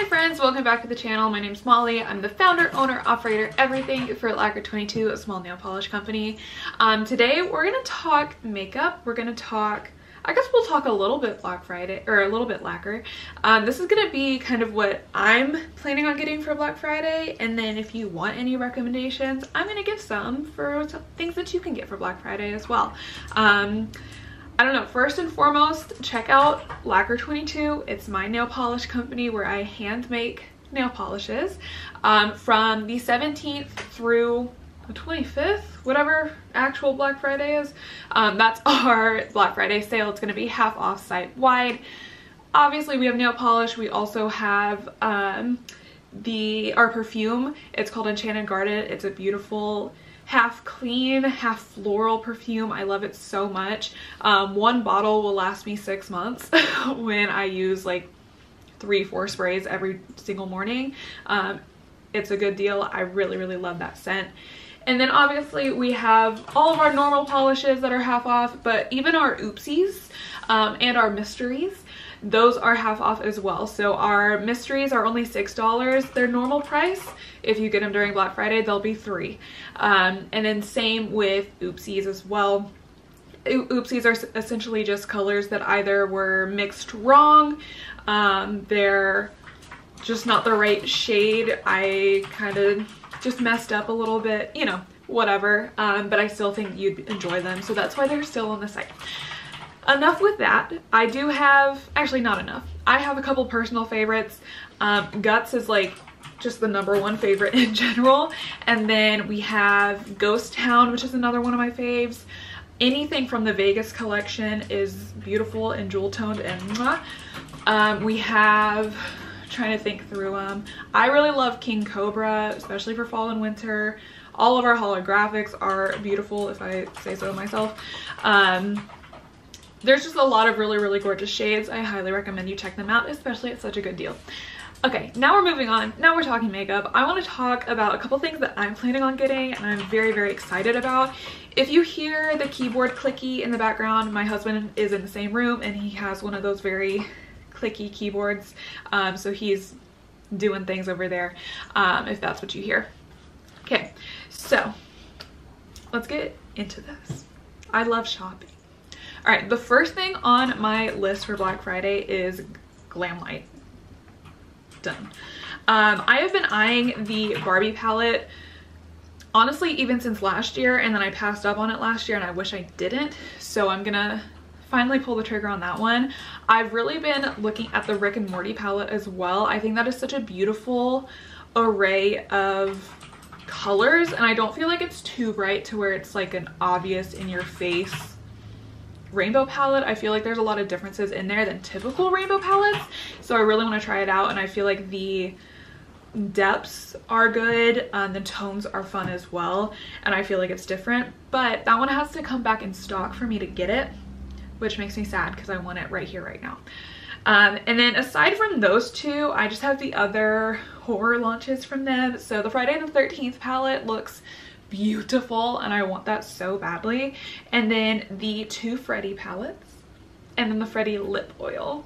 Hi friends, welcome back to the channel. My name's Molly. I'm the founder, owner, operator, everything for Lacquer 22, a small nail polish company. Today we're gonna talk makeup. We're gonna talk, I guess we'll talk a little bit Black Friday, or a little bit Lacquer. This is gonna be kind of what I'm planning on getting for Black Friday, and then if you want any recommendations, I'm gonna give some for things that you can get for Black Friday as well. I don't know, first and foremost, check out Lacquer 22. It's my nail polish company where I hand make nail polishes from the 17th through the 25th, whatever actual Black Friday is. That's our Black Friday sale. It's going to be half off site wide. Obviously, we have nail polish. We also have our perfume. It's called Enchanted Garden. It's a beautiful half clean, half floral perfume. I love it so much. One bottle will last me 6 months when I use like 3-4 sprays every single morning. It's a good deal. I really love that scent. And then obviously we have all of our normal polishes that are half off, but even our oopsies and our mysteries, those are half off as well. So our mysteries are only $6. Their normal price, if you get them during Black Friday, they'll be $3. And then same with oopsies as well. Oopsies are essentially just colors that either were mixed wrong, they're just not the right shade, I kind of just messed up a little bit, you know, whatever, but I still think you'd enjoy them, so that's why they're still on the site. Enough with that. I do have, actually not enough, I have a couple personal favorites. Guts is like just the #1 favorite in general, and then we have Ghost Town, which is another one of my faves. Anything from the Vegas collection is beautiful and jewel toned and mwah. We have, trying to think through them, I really love King Cobra, especially for fall and winter. All of our holographics are beautiful, if I say so myself. There's just a lot of really gorgeous shades. I highly recommend you check them out, especially at such a good deal. Okay, now we're moving on. Now we're talking makeup. I want to talk about a couple things that I'm planning on getting and I'm very excited about. If you hear the keyboard clicky in the background, my husband is in the same room and he has one of those very clicky keyboards. So he's doing things over there, if that's what you hear. Okay, so let's get into this. I love shopping. All right, the first thing on my list for Black Friday is GlamLite. Done. I have been eyeing the Barbie palette, honestly, even since last year, and then I passed up on it last year and I wish I didn't. So I'm gonna finally pull the trigger on that one. I've really been looking at the Rick and Morty palette as well. I think that is such a beautiful array of colors, and I don't feel like it's too bright to where it's like an obvious in your face rainbow palette. I feel like there's a lot of differences in there than typical rainbow palettes, so I really want to try it out, and I feel like the depths are good and the tones are fun as well, and I feel like it's different, but that one has to come back in stock for me to get it, which makes me sad because I want it right here right now. And then aside from those two, I just have the other horror launches from them. So the Friday the 13th palette looks beautiful and I want that so badly, and then the 2 Freddy palettes, and then the Freddy lip oil.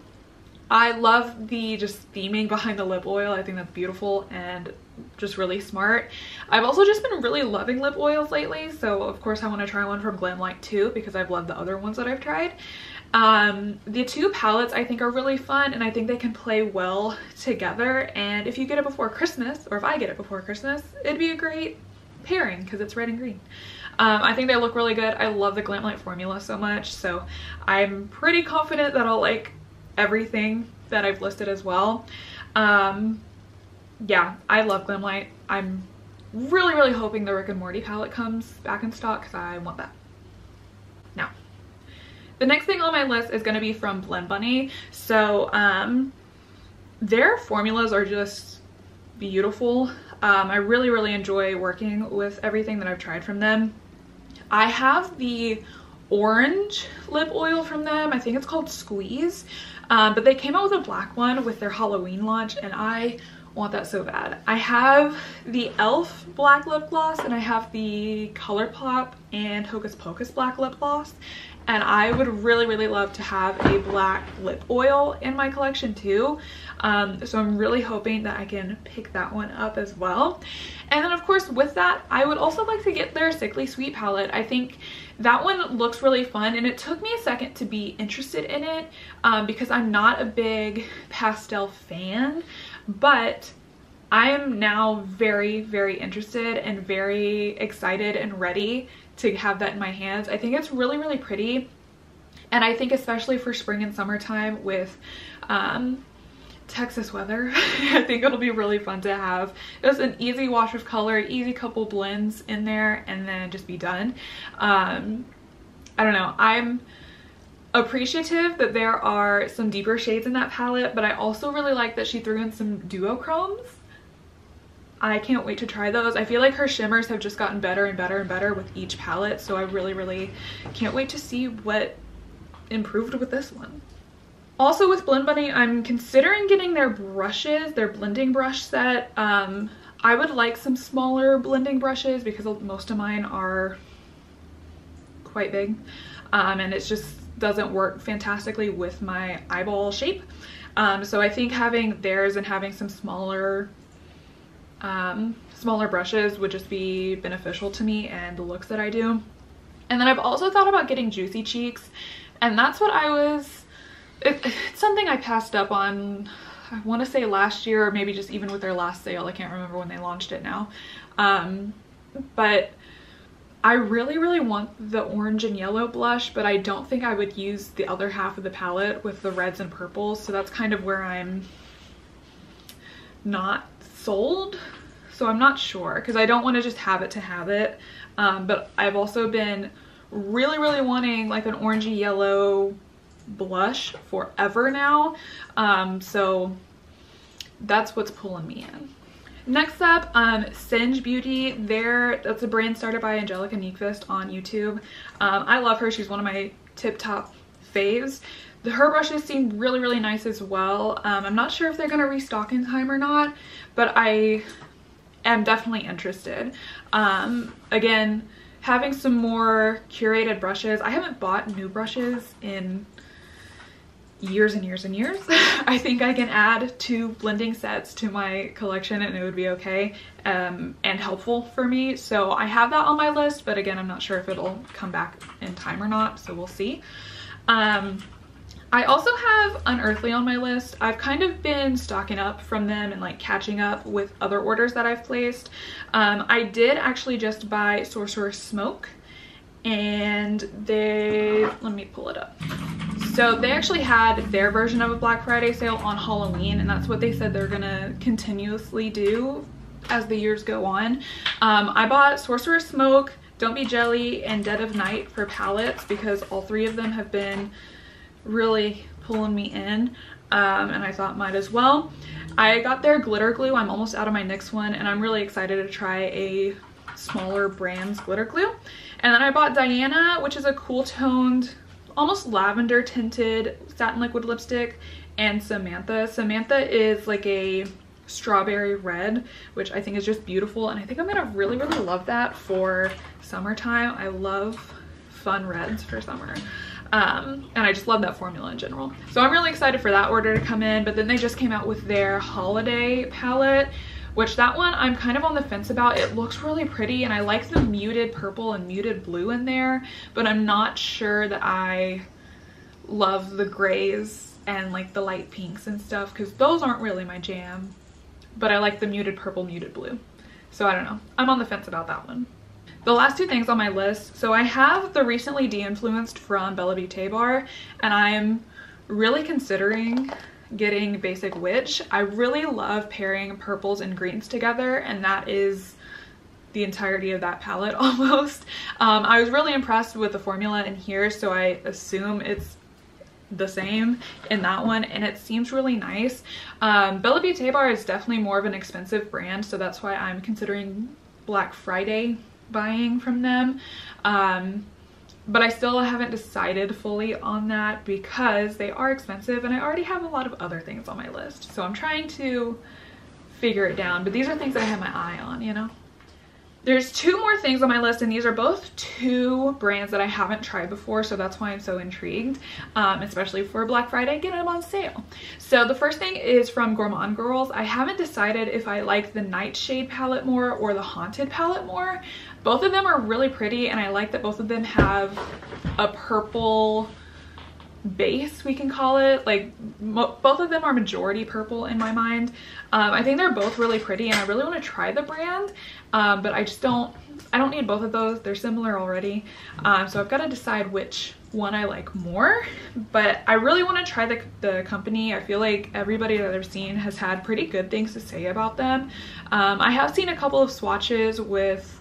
I love the just theming behind the lip oil. I think that's beautiful and just really smart. I've also just been really loving lip oils lately, so of course I want to try one from GlamLite too because I've loved the other ones that I've tried. The 2 palettes I think are really fun and I think they can play well together, and if you get it before Christmas, or if I get it before Christmas, it'd be a great pairing because it's red and green. I think they look really good. I love the GlamLite formula so much, so I'm pretty confident that I'll like everything that I've listed as well. Yeah, I love GlamLite. I'm really hoping the Rick and Morty palette comes back in stock because I want that. Now, the next thing on my list is going to be from BlendBunny. So their formulas are just beautiful. I really enjoy working with everything that I've tried from them. I have the orange lip oil from them. I think it's called Squeeze, but they came out with a black one with their Halloween launch and I want that so bad. I have the e.l.f. black lip gloss and I have the Colourpop and Hocus Pocus black lip gloss, and I would really love to have a black lip oil in my collection too. So I'm really hoping that I can pick that one up as well. And then of course with that, I would also like to get their Sickly Sweet palette. I think that one looks really fun, and it took me a second to be interested in it because I'm not a big pastel fan, but I am now very interested and very excited and ready to have that in my hands. I think it's really pretty, and I think especially for spring and summertime with Texas weather, I think it'll be really fun to have just an easy wash of color, easy couple blends in there, and then just be done. I don't know, I'm appreciative that there are some deeper shades in that palette, but I also really like that she threw in some duochromes. I can't wait to try those. I feel like her shimmers have just gotten better and better with each palette, so I really can't wait to see what improved with this one. Also with BlendBunny, I'm considering getting their brushes, their blending brush set. I would like some smaller blending brushes because most of mine are quite big, and it just doesn't work fantastically with my eyeball shape. So I think having theirs and having some smaller brushes would just be beneficial to me and the looks that I do. And then I've also thought about getting Juicy Cheeks, and that's what it's something I passed up on, I want to say last year, or maybe just even with their last sale. I can't remember when they launched it now. But I really want the orange and yellow blush, but I don't think I would use the other half of the palette with the reds and purples, so that's kind of where I'm not sold. So I'm not sure, because I don't want to just have it to have it, but I've also been really wanting like an orangey yellow blush forever now, so that's what's pulling me in. Next up, Singe Beauty. That's a brand started by Angelica Nyqvist on YouTube. I love her. She's one of my tip-top faves. Her brushes seem really nice as well. I'm not sure if they're going to restock in time or not, but I am definitely interested. Again, having some more curated brushes. I haven't bought new brushes in years and years. I think I can add 2 blending sets to my collection and it would be okay and helpful for me. So I have that on my list, but again, I'm not sure if it'll come back in time or not, so we'll see. I also have Unearthly on my list. I've kind of been stocking up from them and like catching up with other orders that I've placed. I did actually just buy Sorcerer's Smoke, and let me pull it up. So they actually had their version of a Black Friday sale on Halloween, and that's what they said they're gonna continuously do as the years go on. I bought Sorcerer's Smoke, Don't Be Jelly, and Dead of Night for palettes because all 3 of them have been really pulling me in, and I thought might as well. I got their glitter glue. I'm almost out of my NYX one, and I'm really excited to try a smaller brand's glitter glue. And then I bought Diana, which is a cool toned, almost lavender tinted satin liquid lipstick, and Samantha. Samantha is like a strawberry red, which I think is just beautiful, and I think I'm gonna really love that for summertime. I love fun reds for summer. And I just love that formula in general. So I'm really excited for that order to come in, but then they just came out with their holiday palette, which that one I'm kind of on the fence about. It looks really pretty, and I like the muted purple and muted blue in there, but I'm not sure that I love the grays and like the light pinks and stuff, because those aren't really my jam, but I like the muted purple, muted blue. So I don't know. I'm on the fence about that one. The last 2 things on my list, so I have the Recently De-Influenced from Beaute Bar, and I'm really considering getting Basic Witch. I really love pairing purples and greens together, and that is the entirety of that palette almost. I was really impressed with the formula in here, so I assume it's the same in that one, and it seems really nice. Beaute Bar is definitely more of an expensive brand, so that's why I'm considering Black Friday buying from them, but I still haven't decided fully on that because they are expensive, and I already have a lot of other things on my list, so I'm trying to figure it down. But these are things that I have my eye on, you know. There's two more things on my list, and these are both two brands that I haven't tried before, so that's why I'm so intrigued, especially for Black Friday, get them on sale. So the first thing is from Gourmande Girls. I haven't decided if I like the Nightshade palette more or the Haunted palette more. Both of them are really pretty, and I like that both of them have a purple base, we can call it. Like both of them are majority purple in my mind. I think they're both really pretty, and I really want to try the brand, but I don't need both of those. They're similar already, so I've got to decide which one I like more. But I really want to try the company. I feel like everybody that I've seen has had pretty good things to say about them. I have seen a couple of swatches with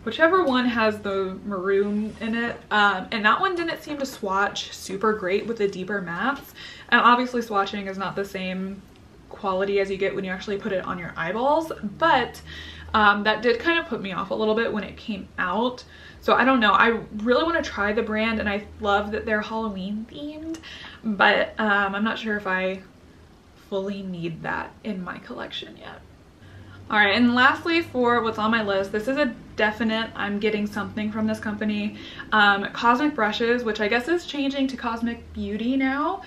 whichever one has the maroon in it, and that one didn't seem to swatch super great with the deeper mattes. And obviously swatching is not the same quality as you get when you actually put it on your eyeballs, but that did kind of put me off a little bit when it came out. So I don't know, I really want to try the brand, and I love that they're Halloween themed, but I'm not sure if I fully need that in my collection yet. All right, and lastly, for what's on my list, this is a definite I'm getting something from this company. Cosmic Brushes, which I guess is changing to Cosmic Beauty now.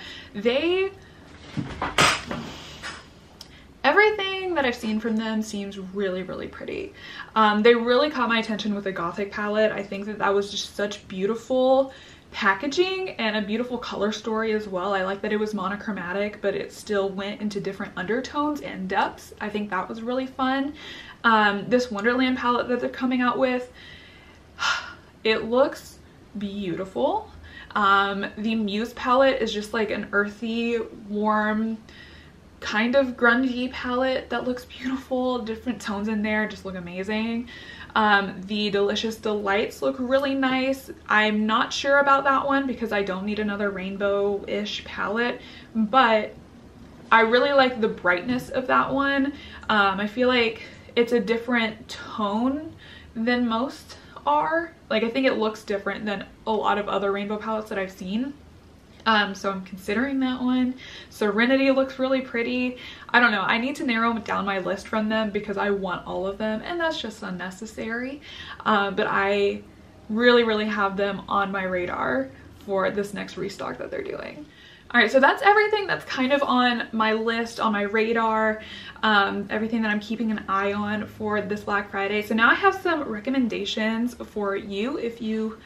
Everything that I've seen from them seems really, really pretty. They really caught my attention with the Gothic palette. I think that was just such beautiful packaging and a beautiful color story as well. I like that it was monochromatic, but it still went into different undertones and depths. I think that was really fun. This Wonderland palette that they're coming out with, it looks beautiful. The Muse palette is just like an earthy, warm, kind of grungy palette that looks beautiful. Different tones in there just look amazing. The Delicious Delights look really nice. I'm not sure about that one because I don't need another rainbow-ish palette, but I really like the brightness of that one. I feel like it's a different tone than most are. Like, I think it looks different than a lot of other rainbow palettes that I've seen. So I'm considering that one. Serenity looks really pretty. I don't know, I need to narrow down my list from them because I want all of them, and that's just unnecessary. But I really, really have them on my radar for this next restock that they're doing. All right, so that's everything that's kind of on my list, on my radar, everything that I'm keeping an eye on for this Black Friday. So now I have some recommendations for you if you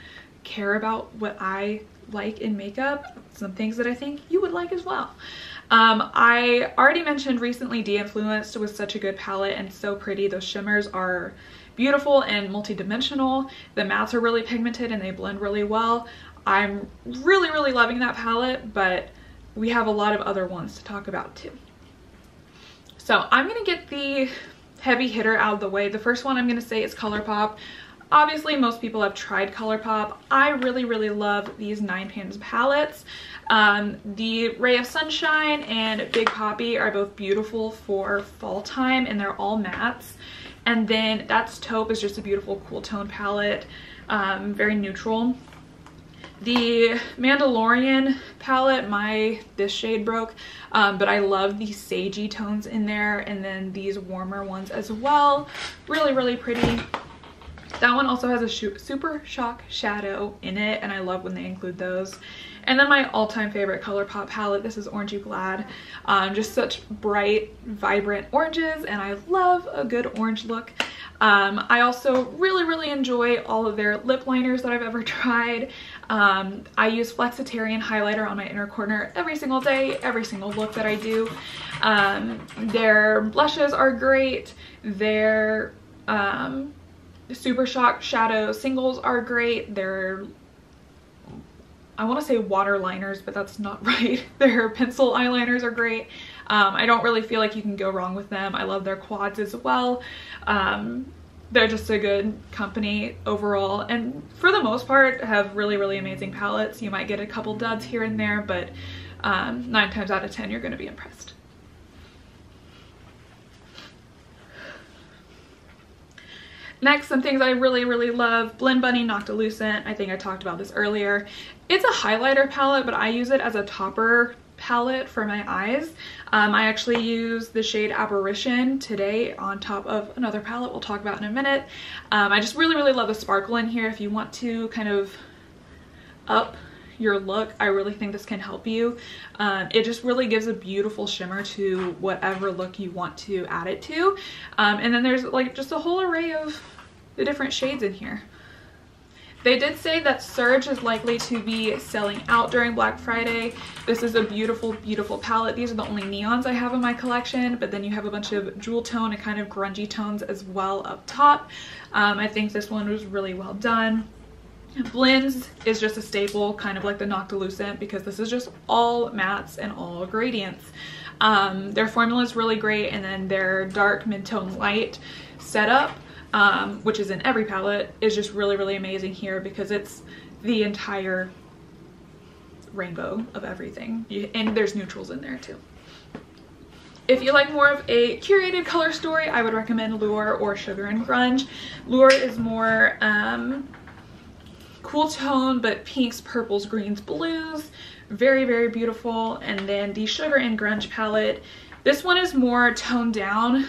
care about what I like in makeup, some things that I think you would like as well. I already mentioned recently De-Influenced was such a good palette and so pretty. Those shimmers are beautiful and multi-dimensional. The mattes are really pigmented and they blend really well. I'm really, really loving that palette, but we have a lot of other ones to talk about too. So I'm gonna get the heavy hitter out of the way. The first one I'm gonna say is Colourpop. Obviously, most people have tried Colourpop. I really, really love these 9 pans palettes. The Ray of Sunshine and Big Poppy are both beautiful for fall time, and they're all mattes. And then That's Taupe is just a beautiful cool tone palette, very neutral. The Mandalorian palette, this shade broke, but I love these sagey tones in there, and then these warmer ones as well. Really, really pretty. That one also has a Super Shock shadow in it, and I love when they include those. And then my all-time favorite Colourpop palette, this is Orange You Glad. Just such bright, vibrant oranges, and I love a good orange look. I also really, really enjoy all of their lip liners that I've ever tried. I use Flexitarian highlighter on my inner corner every single day, every single look that I do. Their blushes are great. Their Super Shock shadow singles are great. They're, I want to say waterliners, but that's not right. Their pencil eyeliners are great. I don't really feel like you can go wrong with them. I love their quads as well. They're just a good company overall, and for the most part have really, really amazing palettes. You might get a couple duds here and there, but 9 times out of 10 you're going to be impressed. Next, some things I really, really love. BlendBunny Noctilucent. I think I talked about this earlier. It's a highlighter palette, but I use it as a topper palette for my eyes. I actually use the shade Apparition today on top of another palette we'll talk about in a minute. I just really love the sparkle in here. If you want to kind of up your look, I really think this can help you. It just really gives a beautiful shimmer to whatever look you want to add it to. And then there's like just a whole array of the different shades in here. They did say that Surge is likely to be selling out during Black Friday. This is a beautiful palette. These are the only neons I have in my collection, but then you have a bunch of jewel tone and kind of grungy tones as well up top. I think this one was really well done. Blends is just a staple, kind of like the Noctilucent, because this is just all mattes and all gradients. Their formula is really great, and then their dark mid-tone light setup, which is in every palette, is just really amazing here because it's the entire rainbow of everything. And there's neutrals in there too. If you like more of a curated color story, I would recommend Lure or Sugar and Grunge. Lure is more cool tone, but pinks, purples, greens, blues. Very beautiful. And then the Sugar and Grunge palette, this one is more toned down,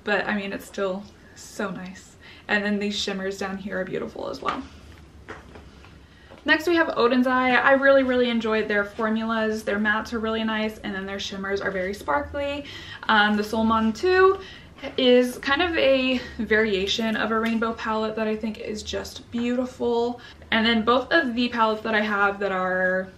but I mean, it's still so nice. And then these shimmers down here are beautiful as well. Next we have Oden's Eye. I really enjoyed their formulas. Their mattes are really nice, and then their shimmers are very sparkly. The Solmon 2 is kind of a variation of a rainbow palette that I think is just beautiful. And then both of the palettes that I have that are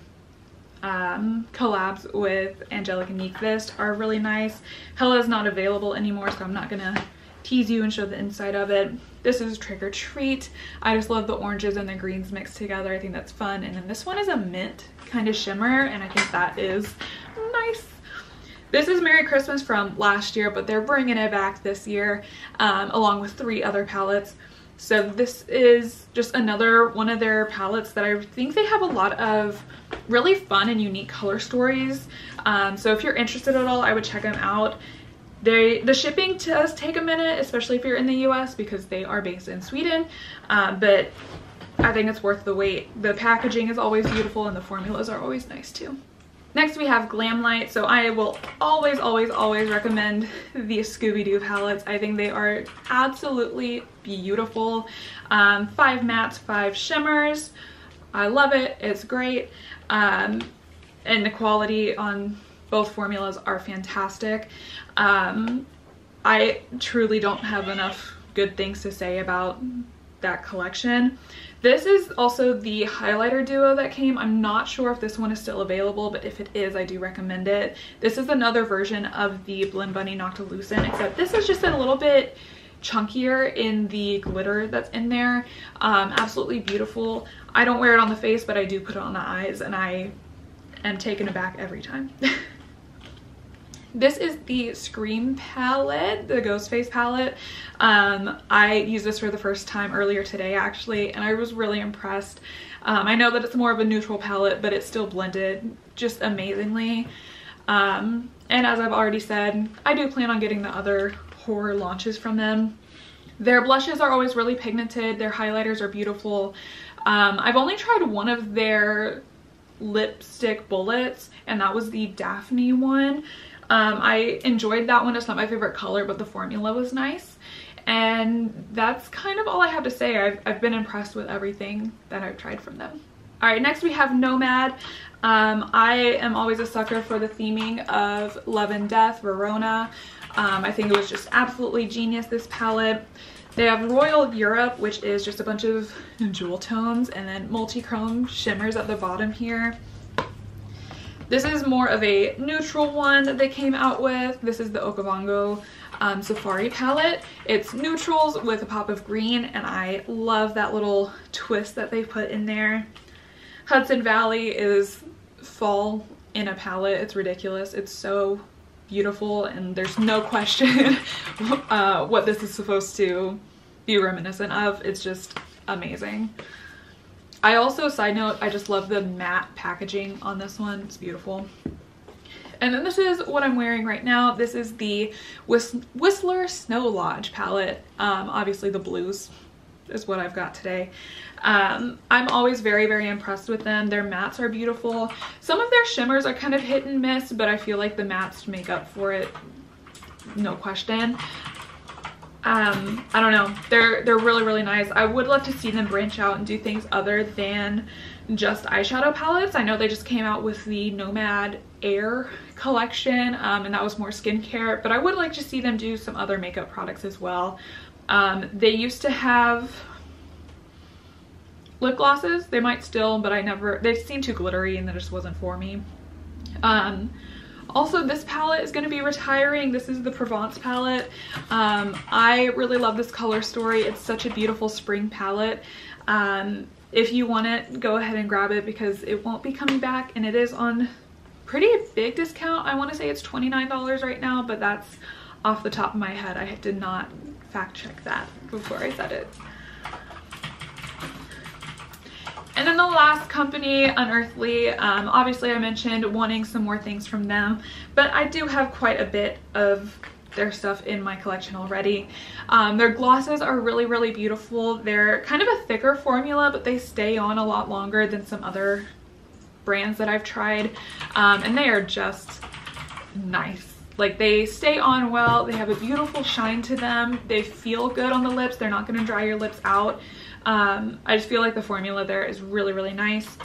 collabs with Angelic and Nyqvist are really nice. Hella is not available anymore, so I'm not gonna tease you and show the inside of it. This is Trick or Treat. I just love the oranges and the greens mixed together. I think that's fun. And then this one is a mint kind of shimmer, and I think that is nice. This is Merry Christmas from last year, but they're bringing it back this year, along with 3 other palettes. So this is just another one of their palettes that I think they have a lot of really fun and unique color stories. So if you're interested at all, I would check them out. The shipping does take a minute, especially if you're in the US, because they are based in Sweden, but I think it's worth the wait. The packaging is always beautiful and the formulas are always nice too. Next we have GlamLite. So I will always recommend the Scooby-Doo palettes. I think they are absolutely beautiful. 5 mattes, 5 shimmers. I love it. It's great. And the quality on both formulas are fantastic. I truly don't have enough good things to say about that collection. This is also the highlighter duo that came. I'm not sure if this one is still available, but if it is, I do recommend it. This is another version of the BlendBunny Noctilucent, except this is just a little bit chunkier in the glitter that's in there. Absolutely beautiful. I don't wear it on the face, but I do put it on the eyes, and I am taken aback every time. This is the Scream palette, the Ghost Face palette. I used this for the first time earlier today actually, and I was really impressed. I know that it's more of a neutral palette, but it still blended just amazingly. And as I've already said, I do plan on getting the other horror launches from them. Their blushes are always really pigmented. Their highlighters are beautiful. I've only tried one of their lipstick bullets, and that was the Daphne one. I enjoyed that one. It's not my favorite color, but the formula was nice. And that's kind of all I have to say. I've been impressed with everything that I've tried from them. All right, next we have Nomad. I am always a sucker for the theming of Love and Death, Verona. I think it was just absolutely genius, this palette. They have Royal Europe, which is just a bunch of jewel tones, and then multi-chrome shimmers at the bottom here. This is more of a neutral one that they came out with. This is the Okavango Safari palette. It's neutrals with a pop of green, and I love that little twist that they put in there. Hudson Valley is fall in a palette. It's ridiculous. It's so beautiful, and there's no question what this is supposed to be reminiscent of. It's just amazing. I also, side note, I just love the matte packaging on this one. It's beautiful. And then this is what I'm wearing right now. This is the Whistler Snow Lodge palette. Obviously the blues is what I've got today. I'm always very impressed with them. Their mattes are beautiful. Some of their shimmers are kind of hit and miss, but I feel like the mattes make up for it, no question. I don't know, they're really nice. I would love to see them branch out and do things other than just eyeshadow palettes. I know they just came out with the Nomad Air collection, and that was more skincare, but I would like to see them do some other makeup products as well. They used to have lip glosses. They might still, but they seem too glittery and that just wasn't for me. Also, this palette is going to be retiring. This is the Provence palette. I really love this color story. It's such a beautiful spring palette. If you want it, go ahead and grab it because it won't be coming back, and it is on pretty big discount. I want to say it's $29 right now, but that's off the top of my head. I did not fact check that before I said it. And then the last company, Unearthly, obviously I mentioned wanting some more things from them, but I do have quite a bit of their stuff in my collection already. Their glosses are really beautiful. They're kind of a thicker formula, but they stay on a lot longer than some other brands that I've tried, and they are just nice. Like, they stay on well, they have a beautiful shine to them, they feel good on the lips, they're not going to dry your lips out. I just feel like the formula there is really nice.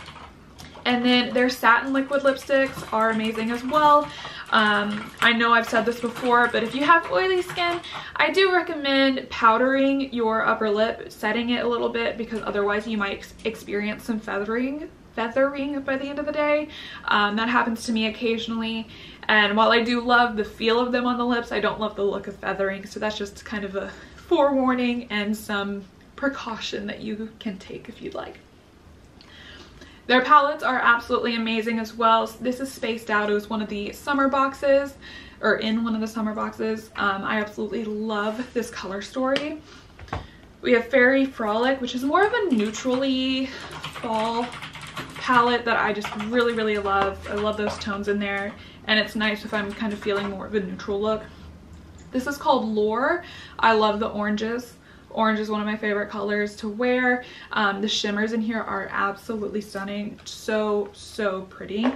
And then their satin liquid lipsticks are amazing as well. I know I've said this before, but if you have oily skin, I do recommend powdering your upper lip, setting it a little bit, because otherwise you might experience some feathering by the end of the day. That happens to me occasionally, and while I do love the feel of them on the lips, I don't love the look of feathering, so that's just kind of a forewarning and some precaution that you can take if you'd like. Their palettes are absolutely amazing as well. This is spaced out. It was one of the summer boxes, or in one of the summer boxes. I absolutely love this color story. We have Fairy Frolic, which is more of a neutrally fall palette that I just really love. I love those tones in there, and it's nice if I'm kind of feeling more of a neutral look. This is called Lure. I love the oranges. Orange is one of my favorite colors to wear. The shimmers in here are absolutely stunning. So pretty.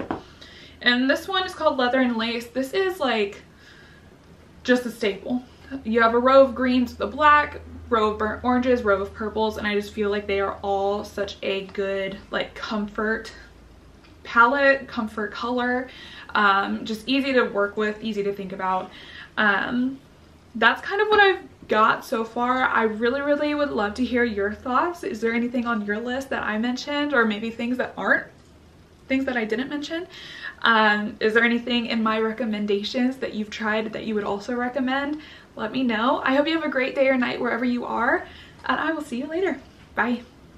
And this one is called Leather and Lace. This is like just a staple. You have a row of greens with a black, row of burnt oranges, row of purples, and I just feel like they are all such a good like comfort palette, comfort color. Just easy to work with, easy to think about. That's kind of what I've got so far. I really would love to hear your thoughts. Is there anything on your list that I mentioned, or maybe things that aren't things that I didn't mention? Is there anything in my recommendations that you've tried that you would also recommend? Let me know. I hope you have a great day or night wherever you are, and I will see you later. Bye.